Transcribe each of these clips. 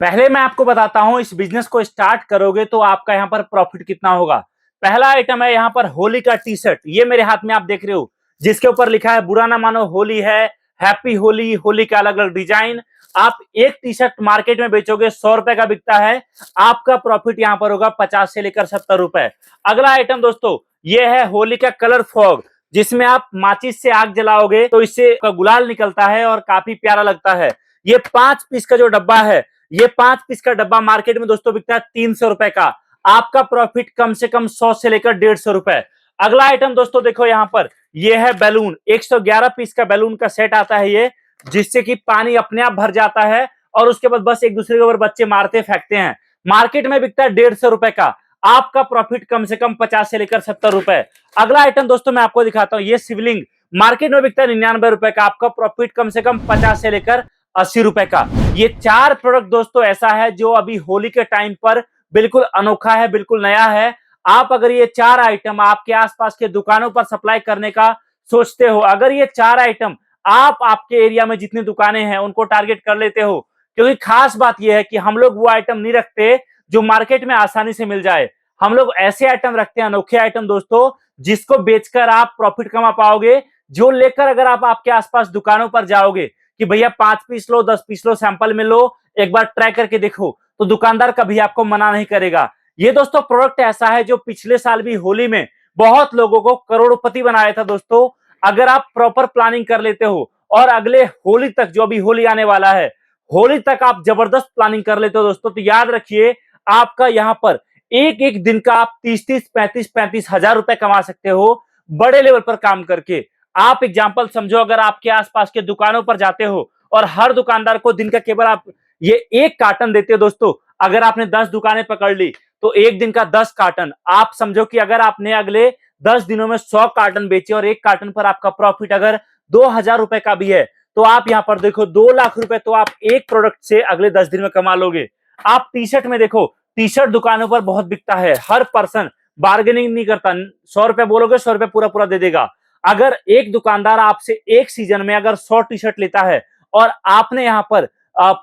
पहले मैं आपको बताता हूं इस बिजनेस को स्टार्ट करोगे तो आपका यहाँ पर प्रॉफिट कितना होगा। पहला आइटम है यहाँ पर होली का टी शर्ट। ये मेरे हाथ में आप देख रहे हो जिसके ऊपर लिखा है बुरा ना मानो होली है, हैप्पी होली। होली का अलग अलग डिजाइन। आप एक टी शर्ट मार्केट में बेचोगे 100 रुपए का बिकता है, आपका प्रॉफिट यहाँ पर होगा 50 से लेकर 70 रुपए। अगला आइटम दोस्तों ये है होली का कलर फॉग, जिसमें आप माचिस से आग जलाओगे तो इससे गुलाल निकलता है और काफी प्यारा लगता है। ये 5 पीस का जो डब्बा है, ये 5 पीस का डब्बा मार्केट में दोस्तों बिकता है 300 रुपए का। आपका प्रॉफिट कम से कम 100 से लेकर 150 रुपए। अगला आइटम दोस्तों देखो यहाँ पर, ये है बैलून। 111 पीस का बैलून का सेट आता है ये, जिससे कि पानी अपने आप भर जाता है और उसके बाद बस एक दूसरे के ऊपर बच्चे मारते फेंकते हैं। मार्केट में बिकता है 150 रुपए का। आपका प्रॉफिट कम से कम 50 से लेकर 70 रुपए। अगला आइटम दोस्तों मैं आपको दिखाता हूं, ये शिवलिंग मार्केट में बिकता है 99 रुपए का। आपका प्रॉफिट कम से कम 50 से लेकर 80 रुपए का। ये 4 प्रोडक्ट दोस्तों ऐसा है जो अभी होली के टाइम पर बिल्कुल अनोखा है, बिल्कुल नया है। आप अगर ये 4 आइटम आपके आसपास के दुकानों पर सप्लाई करने का सोचते हो, अगर ये 4 आइटम आप आपके एरिया में जितनी दुकानें हैं उनको टारगेट कर लेते हो, क्योंकि खास बात यह है कि हम लोग वो आइटम नहीं रखते जो मार्केट में आसानी से मिल जाए। हम लोग ऐसे आइटम रखते हैं, अनोखे आइटम दोस्तों, जिसको बेचकर आप प्रॉफिट कमा पाओगे। जो लेकर अगर आप आपके आसपास दुकानों पर जाओगे कि भैया 5 पीस लो, 10 पीस लो, सैंपल में लो, एक बार ट्राई करके देखो, तो दुकानदार कभी आपको मना नहीं करेगा। ये दोस्तों प्रोडक्ट ऐसा है जो पिछले साल भी होली में बहुत लोगों को करोड़पति बनाया था दोस्तों। अगर आप प्रॉपर प्लानिंग कर लेते हो और अगले होली तक, जो अभी होली आने वाला है, होली तक आप जबरदस्त प्लानिंग कर लेते हो दोस्तों, तो याद रखिए आपका यहां पर एक एक दिन का आप 30-30, 35-35 हजार रुपए कमा सकते हो बड़े लेवल पर काम करके। आप एग्जाम्पल समझो, अगर आपके आसपास के दुकानों पर जाते हो और हर दुकानदार को दिन का केवल आप ये एक कार्टन देते हो दोस्तों, अगर आपने 10 दुकानें पकड़ ली तो एक दिन का 10 कार्टन। आप समझो कि अगर आपने अगले 10 दिनों में 100 कार्टन बेचे और एक कार्टन पर आपका प्रॉफिट अगर 2000 रुपए का भी है, तो आप यहां पर देखो 2 लाख रुपए तो आप एक प्रोडक्ट से अगले 10 दिन में कमा लोगे। आप टी शर्ट में देखो, टी शर्ट दुकानों पर बहुत बिकता है, हर पर्सन बार्गेनिंग नहीं करता। 100 रुपए बोलोगे 100 रुपए पूरा पूरा दे देगा। अगर एक दुकानदार आपसे एक सीजन में अगर 100 टी शर्ट लेता है और आपने यहां पर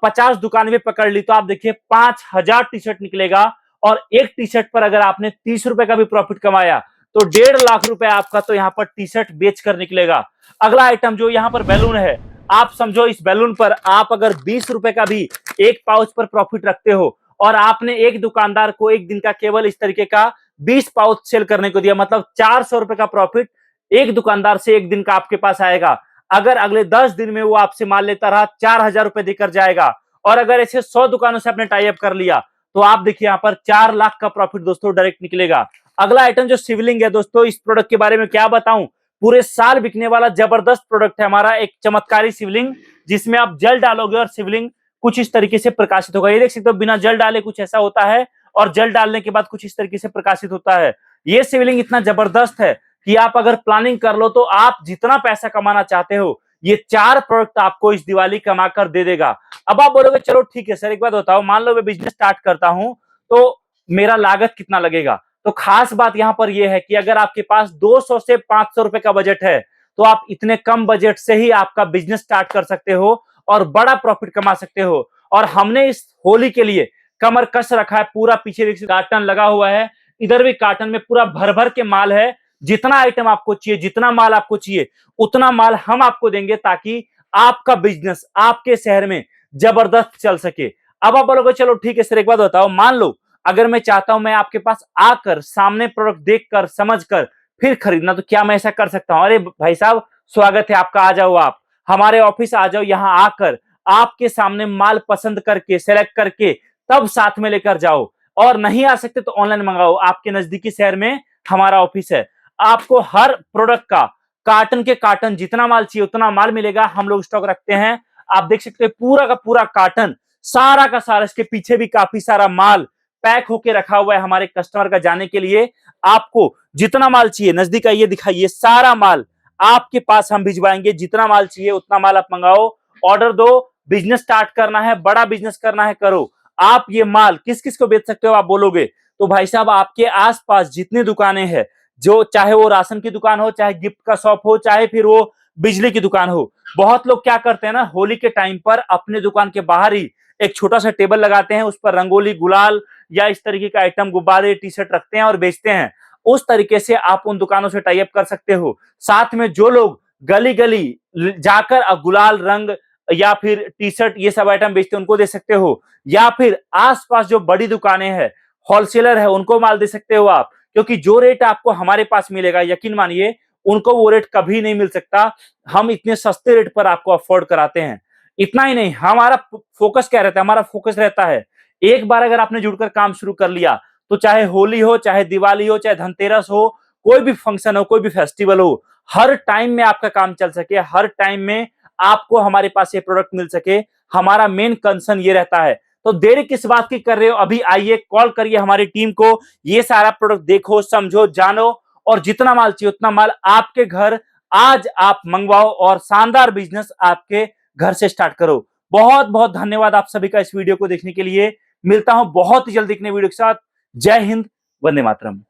50 दुकान भी पकड़ ली, तो आप देखिए 5000 टी शर्ट निकलेगा। और एक टी शर्ट पर अगर आपने 30 रुपए का भी प्रॉफिट कमाया तो 1.5 लाख रुपए आपका तो यहां पर टी शर्ट बेच कर निकलेगा। अगला आइटम जो यहां पर बैलून है, आप समझो इस बैलून पर आप अगर 20 रुपए का भी एक पाउच पर प्रॉफिट रखते हो और आपने एक दुकानदार को एक दिन का केवल इस तरीके का 20 पाउच सेल करने को दिया, मतलब 400 रुपए का प्रॉफिट एक दुकानदार से एक दिन का आपके पास आएगा। अगर अगले 10 दिन में वो आपसे माल लेता रहा, 4000 रुपए देकर जाएगा। और अगर ऐसे 100 दुकानों से आपने टाई अप कर लिया तो आप देखिए यहां पर 4 लाख का प्रॉफिट दोस्तों डायरेक्ट निकलेगा। अगला आइटम जो शिवलिंग है दोस्तों, इस प्रोडक्ट के बारे में क्या बताऊं, पूरे साल बिकने वाला जबरदस्त प्रोडक्ट है हमारा, एक चमत्कारी शिवलिंग, जिसमें आप जल डालोगे और शिवलिंग कुछ इस तरीके से प्रकाशित होगा। ये देख सकते हो, बिना जल डाले कुछ ऐसा होता है और जल डालने के बाद कुछ इस तरीके से प्रकाशित होता है। ये शिवलिंग इतना जबरदस्त है कि आप अगर प्लानिंग कर लो तो आप जितना पैसा कमाना चाहते हो, ये 4 प्रोडक्ट आपको इस दिवाली कमा कर दे देगा। अब आप बोलोगे चलो ठीक है सर, एक बात बताओ, मान लो मैं बिजनेस स्टार्ट करता हूं तो मेरा लागत कितना लगेगा। तो खास बात यहां पर यह है कि अगर आपके पास 200 से 500 रुपए का बजट है तो आप इतने कम बजट से ही आपका बिजनेस स्टार्ट कर सकते हो और बड़ा प्रॉफिट कमा सकते हो। और हमने इस होली के लिए कमर कस रखा है, पूरा पीछे कार्टन लगा हुआ है, इधर भी कार्टन में पूरा भर भर के माल है। जितना आइटम आपको चाहिए, जितना माल आपको चाहिए, उतना माल हम आपको देंगे ताकि आपका बिजनेस आपके शहर में जबरदस्त चल सके। अब आप बोलोगे चलो ठीक है सर, एक बात बताओ, मान लो अगर मैं चाहता हूं मैं आपके पास आकर सामने प्रोडक्ट देखकर समझकर फिर खरीदना, तो क्या मैं ऐसा कर सकता हूं? अरे भाई साहब, स्वागत है आपका, आ जाओ, आप हमारे ऑफिस आ जाओ, यहां आकर आपके सामने माल पसंद करके सेलेक्ट करके तब साथ में लेकर जाओ। और नहीं आ सकते तो ऑनलाइन मंगाओ, आपके नजदीकी शहर में हमारा ऑफिस है। आपको हर प्रोडक्ट का कार्टन के कार्टन जितना माल चाहिए उतना माल मिलेगा, हम लोग स्टॉक रखते हैं। आप देख सकते हैं पूरा का पूरा कार्टन, सारा का सारा, इसके पीछे भी काफी सारा माल पैक होके रखा हुआ है हमारे कस्टमर का जाने के लिए। आपको जितना माल चाहिए, नजदीक आइए दिखाइए, सारा माल आपके पास हम भिजवाएंगे। जितना माल चाहिए उतना माल आप मंगाओ, ऑर्डर दो। बिजनेस स्टार्ट करना है, बड़ा बिजनेस करना है, करो। आप ये माल किस किस को बेच सकते हो आप बोलोगे, तो भाई साहब आपके आसपास जितनी दुकानें हैं, जो चाहे वो राशन की दुकान हो, चाहे गिफ्ट का शॉप हो, चाहे फिर वो बिजली की दुकान हो। बहुत लोग क्या करते हैं ना, होली के टाइम पर अपने दुकान के बाहर ही एक छोटा सा टेबल लगाते हैं, उस पर रंगोली, गुलाल या इस तरीके का आइटम, गुब्बारे, टी शर्ट रखते हैं और बेचते हैं। उस तरीके से आप उन दुकानों से टाई अप कर सकते हो। साथ में जो लोग गली गली जाकर गुलाल, रंग या फिर टी शर्ट ये सब आइटम बेचते हैं उनको दे सकते हो, या फिर आसपास जो बड़ी दुकानें हैं, होलसेलर है, उनको माल दे सकते हो आप। क्योंकि जो रेट आपको हमारे पास मिलेगा, यकीन मानिए उनको वो रेट कभी नहीं मिल सकता। हम इतने सस्ते रेट पर आपको अफोर्ड कराते हैं। इतना ही नहीं, हमारा फोकस क्या रहता है? हमारा फोकस रहता है, एक बार अगर आपने जुड़कर काम शुरू कर लिया तो चाहे होली हो, चाहे दिवाली हो, चाहे धनतेरस हो, कोई भी फंक्शन हो, कोई भी फेस्टिवल हो, हर टाइम में आपका काम चल सके, हर टाइम में आपको हमारे पास ये प्रोडक्ट मिल सके, हमारा मेन कंसर्न ये रहता है। तो देरी किस बात की कर रहे हो? अभी आइए, कॉल करिए हमारी टीम को, ये सारा प्रोडक्ट देखो, समझो, जानो और जितना माल चाहिए उतना माल आपके घर आज आप मंगवाओ और शानदार बिजनेस आपके घर से स्टार्ट करो। बहुत बहुत धन्यवाद आप सभी का इस वीडियो को देखने के लिए। मिलता हूं बहुत ही जल्दी एक नए वीडियो के साथ। जय हिंद, वंदे मातरम।